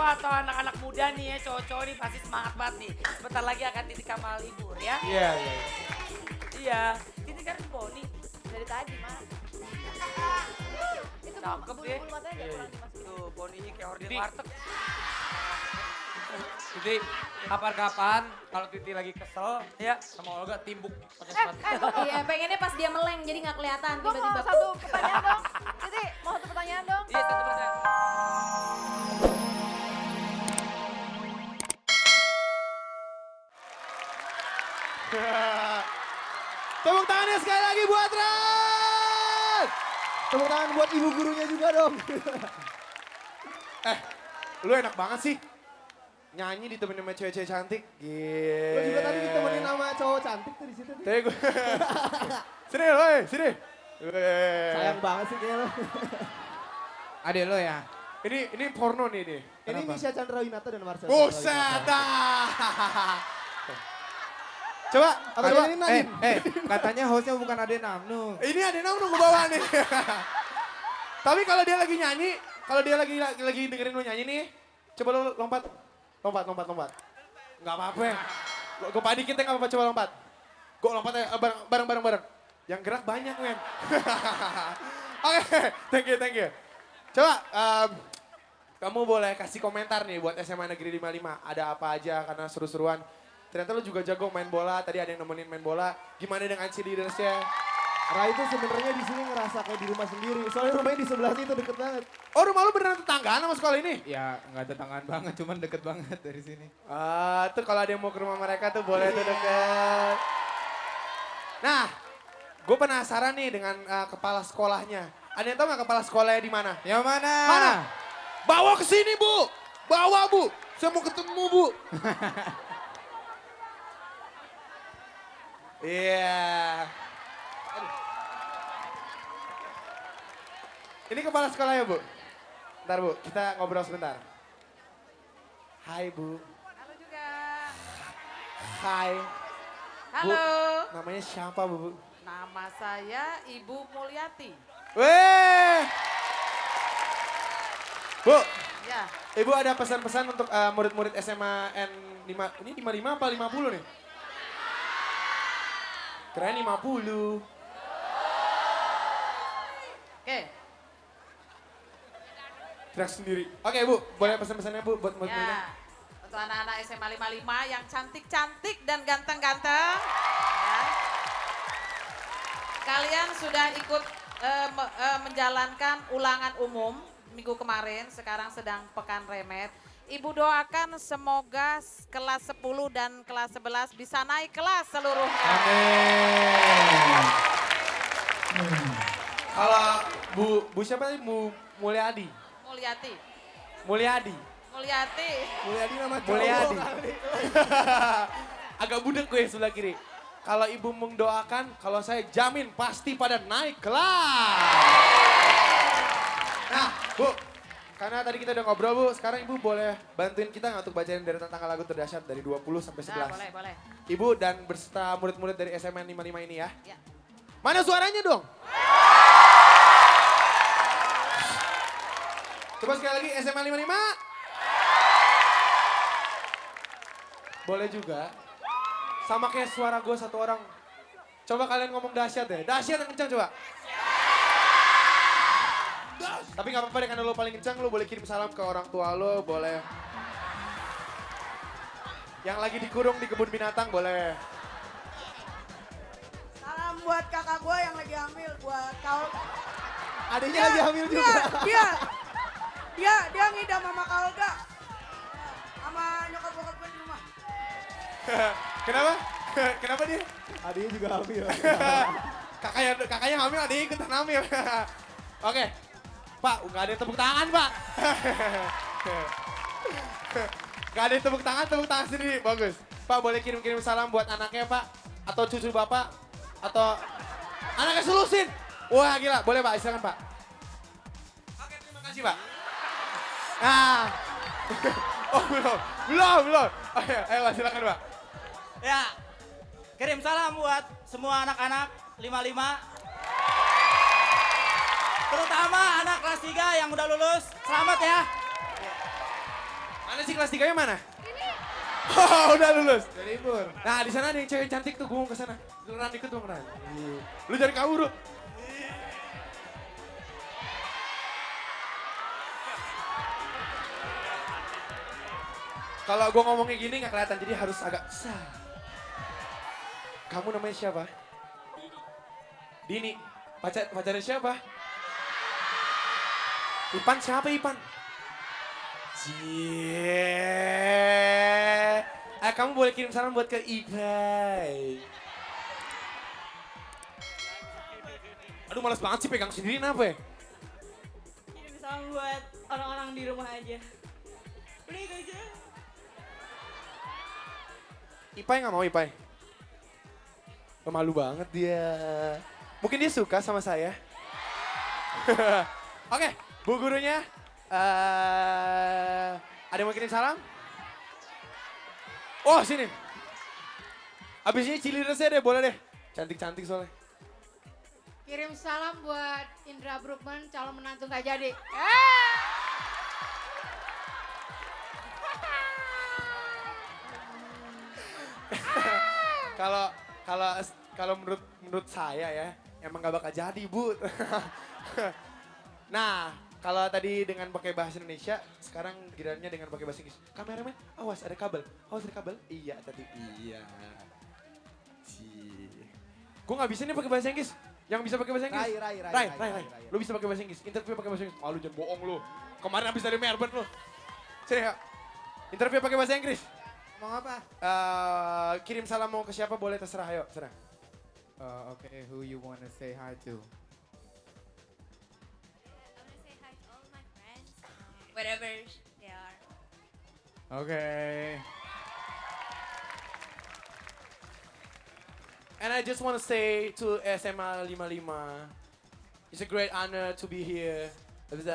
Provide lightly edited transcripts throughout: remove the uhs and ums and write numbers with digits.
Pak atau anak-anak muda nih ya, cowok-cowok nih pasti semangat banget nih. Sebentar lagi akan Titik Kamal libur ya. Iya, iya. Iya, Titik kan poni. Dari tadi, Mas. Itu Cakep deh. bulu matanya nggak kurang dimasukin. Tuh, poninya kayak orden Jadi- warteg. Jadi kapan-kapan kalau Titi lagi kesel ya sama Olga timbuk pakai sepatu. Iya, pengennya pas dia meleng jadi nggak kelihatan Gue mau tiba-tiba. satu pertanyaan dong. Jadi mau satu pertanyaan dong. Iya, satu persen. Tepuk tangannya sekali lagi buat Ran. Tepuk tangan buat ibu gurunya juga dong. Lu enak banget sih. Nyanyi ditemenin sama cewek-cewek cantik. Gila. Gue juga tadi ditemenin sama cowok cantik tuh di situ. Tapi gue... Sini, woi, sini. Sayang banget sih kayaknya lo. Adek lo ya? Ini porno nih nih. Ini Misha Chandrawinata dan Marcel. Buset dah. Coba, Apa coba. ini Nadine? Katanya hostnya bukan Adek Namnu. Ini ada nunggu bawa nih. Tapi kalau dia lagi nyanyi, kalau dia lagi dengerin lu nyanyi nih, coba lu lompat. Lompat. Enggak apa-apa. Gue padi kita enggak apa-apa, coba lompat. Gue lompat bareng. Yang gerak banyak, men. Oke, thank you. Coba, kamu boleh kasih komentar nih buat SMA Negeri 55. Ada apa aja karena seru-seruan. Ternyata lu juga jago main bola, tadi ada yang nemenin main bola. Gimana dengan cheerleadersnya? Rai itu sebenarnya di sini ngerasa kayak di rumah sendiri. Soalnya rumahnya di sebelah situ deket banget. Oh, rumah lu beneran tetanggaan sama sekolah ini? Ya nggak tetanggaan banget, cuman deket banget dari sini. Tuh kalau ada yang mau ke rumah mereka tuh boleh tuh deket. Nah, gue penasaran nih dengan kepala sekolahnya. Ada yang tahu nggak kepala sekolahnya di mana? Yang mana? Mana? Bawa ke sini, Bu. Bawa, Bu. Saya mau ketemu, Bu. Iya. Aduh. Ini kepala sekolahnya, Bu. Bentar, Bu. Kita ngobrol sebentar. Hai, Bu. Halo juga. Hai. Halo. Namanya siapa, Bu? Nama saya Ibu Mulyati. Weh. Bu, Ya, Ibu ada pesan-pesan untuk murid-murid SMA N5. Ini 55 apa 50 nih? Keren 50. oke. Teriak sendiri. Oke, Bu, boleh pesan-pesannya, Bu, buat murid-muridnya? Ya, untuk anak-anak SMA 55 yang cantik-cantik dan ganteng-ganteng. Ya. Kalian sudah ikut menjalankan ulangan umum minggu kemarin, sekarang sedang pekan remet. Ibu doakan semoga kelas 10 dan kelas 11 bisa naik kelas seluruhnya. Amin. Kalau Bu siapa tadi? Bu Mulyadi. Mulyati. Mulyadi. Mulyati. Mulyadi nama cowok. Mulyadi. Agak budek gue sebelah kiri. Kalau Ibu mendoakan, kalau saya jamin pasti pada naik kelas. Nah, Bu, karena tadi kita udah ngobrol, Bu, sekarang Ibu boleh bantuin kita nggak untuk bacain deretan tanggal lagu terdahsyat dari 20 sampai 11. Nah, boleh. Ibu dan berserta murid-murid dari SMA 55 ini ya. Ya. Mana suaranya dong? Coba sekali lagi SMA 55. Boleh juga. Sama kayak suara gue satu orang. Coba kalian ngomong dahsyat deh. Dahsyat yang kencang coba. Tapi gak apa-apa deh karena lo paling kencang, lo boleh kirim salam ke orang tua lo, boleh. Yang lagi dikurung di kebun binatang boleh. Salam buat kakak gue yang lagi hamil, buat kau. Adiknya lagi hamil juga. Dia ngidam sama Kak Olga. Sama nyokap bokap gue di rumah. Kenapa? Kenapa dia? Adiknya juga hamil. Kakaknya hamil, adiknya ikutan hamil. Oke. Pak, nggak ada tepuk tangan, Pak. Nggak ada tepuk tangan sendiri. Bagus. Pak, boleh kirim-kirim salam buat anaknya, Pak? Atau cucu Bapak? Atau anaknya selusin? Wah, gila. Boleh, Pak. Silakan, Pak. Oke, terima kasih, Pak. Nah. Oh, belum. Ayo, Pak, silakan, Pak. Ya, kirim salam buat semua anak-anak 55. Terutama anak kelas 3 yang udah lulus, selamat ya. Mana sih kelas 3-nya mana? Oh, udah lulus. Udah libur. Nah, di sana ada yang cewek cantik tuh, gue mau ke sana. Lu Ran ikut dong, Ran. Lu cari kabur, lu. Kalau gue ngomongnya gini nggak kelihatan, jadi harus agak sah. Kamu namanya siapa? Dini. Pacarnya siapa? Ipan siapa Ipan? Cie. Kamu boleh kirim salam buat ke Ipai. Aduh males banget sih pegang sendiri kenapa ya? Kirim salam buat orang-orang di rumah aja. Udah itu aja. Ipai nggak mau Ipai? Malu banget dia. Mungkin dia suka sama saya. Oke, Bu gurunya. Ada yang mau kirim salam? Oh sini. Abis ini Ciliresnya deh, boleh deh. Cantik-cantik soalnya. Kirim salam buat Indra Brookman, calon menantu nggak jadi. Kalau menurut saya ya, emang gak bakal jadi, Bu. Nah, kalau tadi dengan pakai bahasa Indonesia, sekarang gilirannya dengan pakai bahasa Inggris. Kameramen, awas ada kabel. Awas ada kabel. Iya tadi. Iya. Gue gak bisa nih pakai bahasa Inggris. Yang bisa pakai bahasa Inggris? Rai. Lu bisa pakai bahasa Inggris. Interview pakai bahasa Inggris. Malu jangan bohong lu. Kemarin habis dari Melbourne lu. Sini ya. Interview pakai bahasa Inggris. Mau apa? Kirim salam mau ke siapa boleh terserah, ayo serah. Okay, who you wanna say hi to? I wanna say hi to all my friends, wherever they are. Okay. And I just want to say to SMA 55, it's a great honor to be here. Bule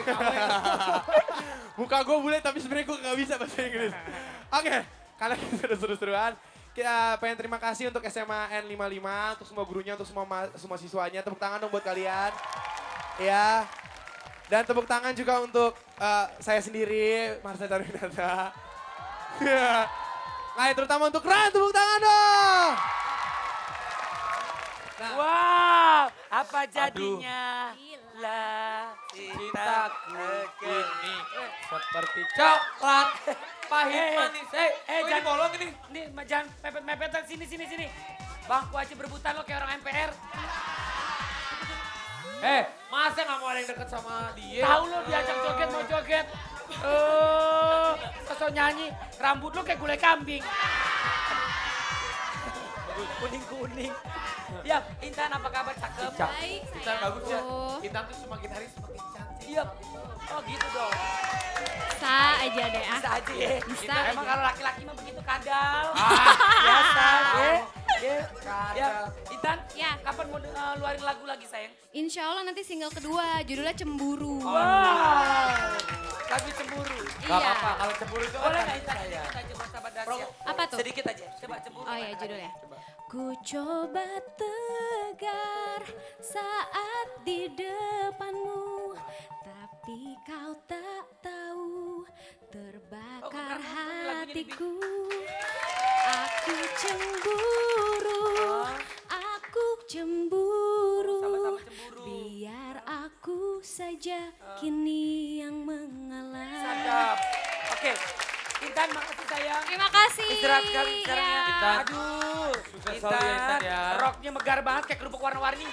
kawe. Muka gue bule tapi sebenarnya gue gak bisa bahasa Inggris. Oke, karena kita sudah seru-seruan. Kita pengen terima kasih untuk SMA N55, untuk semua gurunya, untuk semua siswanya. Tepuk tangan dong buat kalian. Ya. Dan tepuk tangan juga untuk saya sendiri, Marsha Darwinata. Nah, terutama untuk Ran, tepuk tangan dong. Wow, apa jadinya? Lah, Cintaku ini Eh, seperti coklat pahit Eh, manis. jangan Jangan bolong ini. Nih, jangan mepet-mepetan sini. Bangku aja berebutan lo kayak orang MPR. Masa nggak mau ada yang deket sama dia? Tahu lo diajak joget mau joget. Sosok nyanyi, rambut lo kayak gulai kambing. Kuning-kuning. Ya, Intan apa kabar? Cakep. Baik, Intan bagus ya. sayangku. Intan tuh semakin hari semakin cantik. Iya. Oh gitu dong. Bisa aja deh ah. Bisa aja ya. Bisa Emang aja. kalau laki-laki mah begitu kadal. Biasa ya. Ya, Intan, Ya. kapan mau luarin lagu lagi sayang? Insya Allah nanti single kedua, judulnya Cemburu. Wow. Lagu cemburu. Gak Iya. apa-apa kalau cemburu itu Boleh kan nggak Intan? saya. Sedikit aja buat sahabat Dasya. Apa tuh? Sedikit aja. Coba cemburu. Oh ya judulnya. Ku coba tegar saat di depanmu, tapi kau tak tahu terbakar hatiku. Aku cemburu, aku cemburu. Sama-sama cemburu. Biar aku saja kini yang mengalah. Sadap. Oke. Intan, makasih sayang. Terima kasih. Istirahat sekali sekarang ya. Ya. Aduh. Sukses selalu ya, Intan, ya. Roknya megar banget kayak kerupuk warna-warni.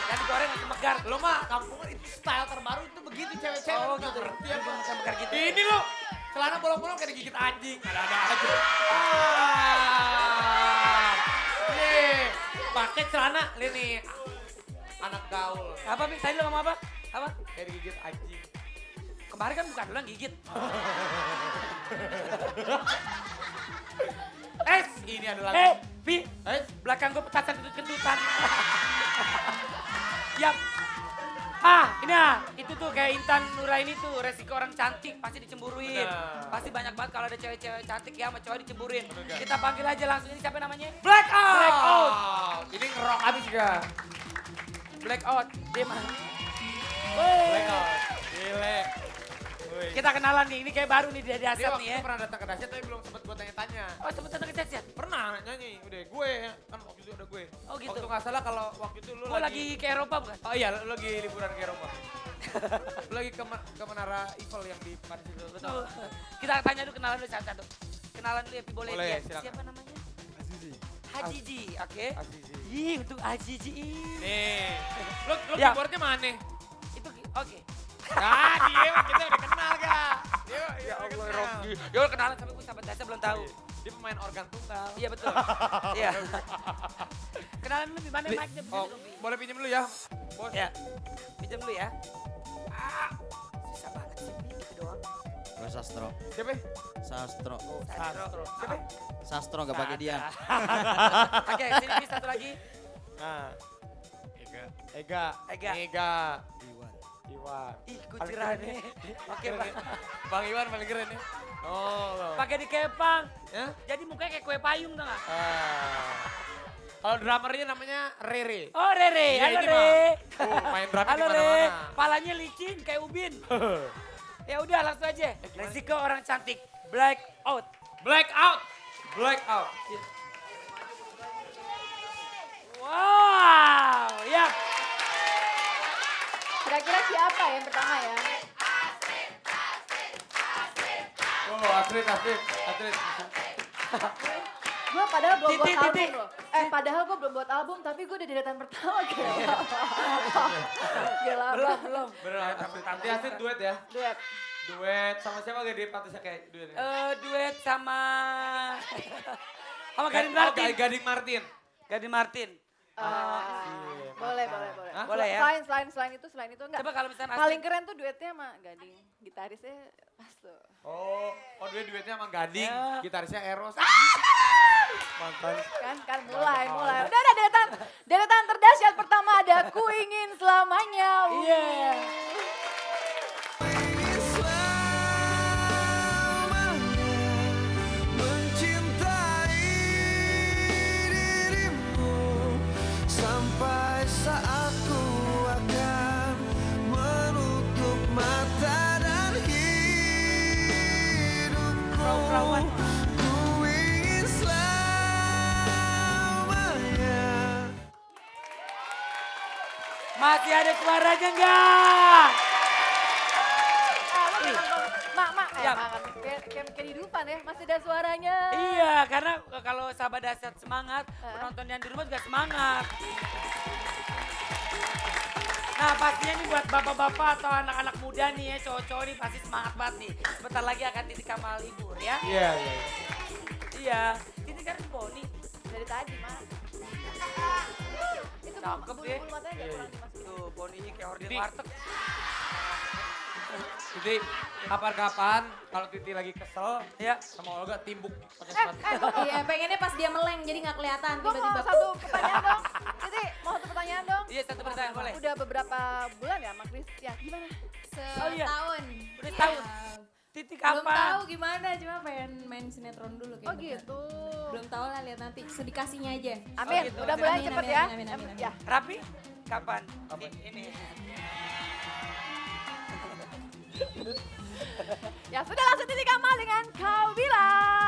Dan digoreng langsung megar. Lo mah kampungan itu style terbaru itu begitu cewek-cewek. Oh nggak gitu. ngerti apa. Bisa megar gitu. Ini lo celana bolong-bolong kayak digigit anjing. Ada aja. Nih, pakai celana ini anak gaul. Apa, Mi? Tadi lo ngomong apa? Apa? Kayak digigit anjing. Kemarin kan bukan lo yang gigit. Ini adalah Pi, belakang gue petasan kentut-kentutan. Yap. Ini itu tuh kayak Intan Nuraini tuh, resiko orang cantik pasti dicemburuin. Bener. Pasti banyak banget kalau ada cewek-cewek cantik ya sama cowok dicemburuin. Bener. Kita panggil aja langsung, ini siapa namanya? blackout. Blackout. Ini ngerok abis juga. Blackout. Dia mana? Blackout. Gile. Kita kenalan nih, ini kayak baru nih dari Dia Aset waktu nih ya. itu pernah datang ke Dahsyat tapi belum sempat gue tanya-tanya. Oh sempet datang ke Dahsyat? Pernah nyanyi, udah gue kan waktu itu ada gue. Oh gitu. Waktu nggak salah kalau waktu itu lu Oh lagi ke Eropa bukan? Oh iya, lu lagi liburan ke Eropa. Lu lagi ke Menara Eiffel yang di Paris itu. Lu tahu? Kita tanya dulu kenalan dulu satu-satu. Kenalan dulu ya, boleh Boleh, ya. silakan. Siapa namanya? Hajiji, oke. Azizi. Ih, untuk Hajiji. Nih, lu Ya. keyboardnya mana? Itu oke. Ah, dia kita udah kenal gak? Ya Allah, Rocky. Ya udah kenalan sampai gue sahabat Dahsyat belum tahu. Dia pemain organ tunggal. Iya betul. Iya. Kenalan dulu di mana mic-nya? Oh, boleh pinjam dulu ya, bos. Ya. Pinjam dulu ya. Ah, susah banget sih gitu doang. Gue Sastro. Siapa? Sastro. Sastro. Siapa? Sastro gak pakai dia. Oke, sini Pi, satu lagi. Nah. Ega. Ega. Iwan. Ih, kuciran nih. Oke, Bang. Bang Iwan paling keren ya. Oh. Pakai di kepang. Ya? Jadi mukanya kayak kue payung tau gak? Kalau drummernya namanya Rere. Oh, Rere. Iya, Halo, ini Re. mah. Main drum di Halo, Re. mana-mana. Palanya licin kayak ubin. Ya udah langsung aja. Resiko orang cantik. Black out. Black out. Black out. Wow, ya. Kira-kira siapa yang pertama ya? Oh, atlet. Gue padahal belum buat Titik, album titik. loh. Padahal gue belum buat album, tapi gue udah di deretan pertama gila. Gila. Belum. Beneran atlet. Nanti atlet duet ya. Duet. Duet sama siapa gak di pantasnya kayak duetnya? Duet sama Gading Oh, Martin. Gading Martin. Gading Martin. Boleh. Hah? Boleh ya? Selain itu enggak. Coba kalau misalnya Paling keren tuh duetnya sama Gading. Gitarisnya pas tuh. Oh duetnya sama Gading, Ya. gitarisnya Eros. Mantan. Kan mulai. Udah deretan terdahsyat pertama ada Ku Ingin Selamanya. Iya. Sampai saat ku akan menutup mata dan hidupku. Perawan. Ku ingin selamanya. Masih ada suaranya enggak? Mak, kayak di depan ya, masih ada suaranya. Iya, karena kalau sahabat Dahsyat semangat, penonton yang di rumah juga semangat. Nah pastinya nih buat bapak-bapak atau anak-anak muda nih ya, cowok-cowok nih pasti semangat banget nih. Sebentar lagi akan Titik Kamal libur ya. Iya. Iya, Titik kan poni. Dari tadi, Mak. Itu Cakep ya. bulu matanya gak kurang dimasukin. Tuh, poninya kayak orden Titik. warteg. Jadi kapan-kapan kalau Titi lagi kesel Ya. sama Olga timbuk pakai sepatu. Iya, pengennya pas dia meleng jadi nggak kelihatan Gue mau tiba-tiba. satu pertanyaan dong. Jadi mau satu pertanyaan dong. Iya, satu pertanyaan boleh. Udah beberapa bulan ya sama Chris? Ya gimana? Oh, iya. Setahun. Udah setahun. Ya, Titik belum kapan? tahu gimana, cuma pengen main sinetron dulu Oh kayaknya. gitu. Belum tahu lah, lihat nanti. Sedikasinya aja. Amin, gitu. mudah-mudahan Amin, cepet amin, ya. amin, amin, amin. Ya. Rapi? Kapan? Ini. Ya sudah langsung Titik Kamal dengan Kau Bilang.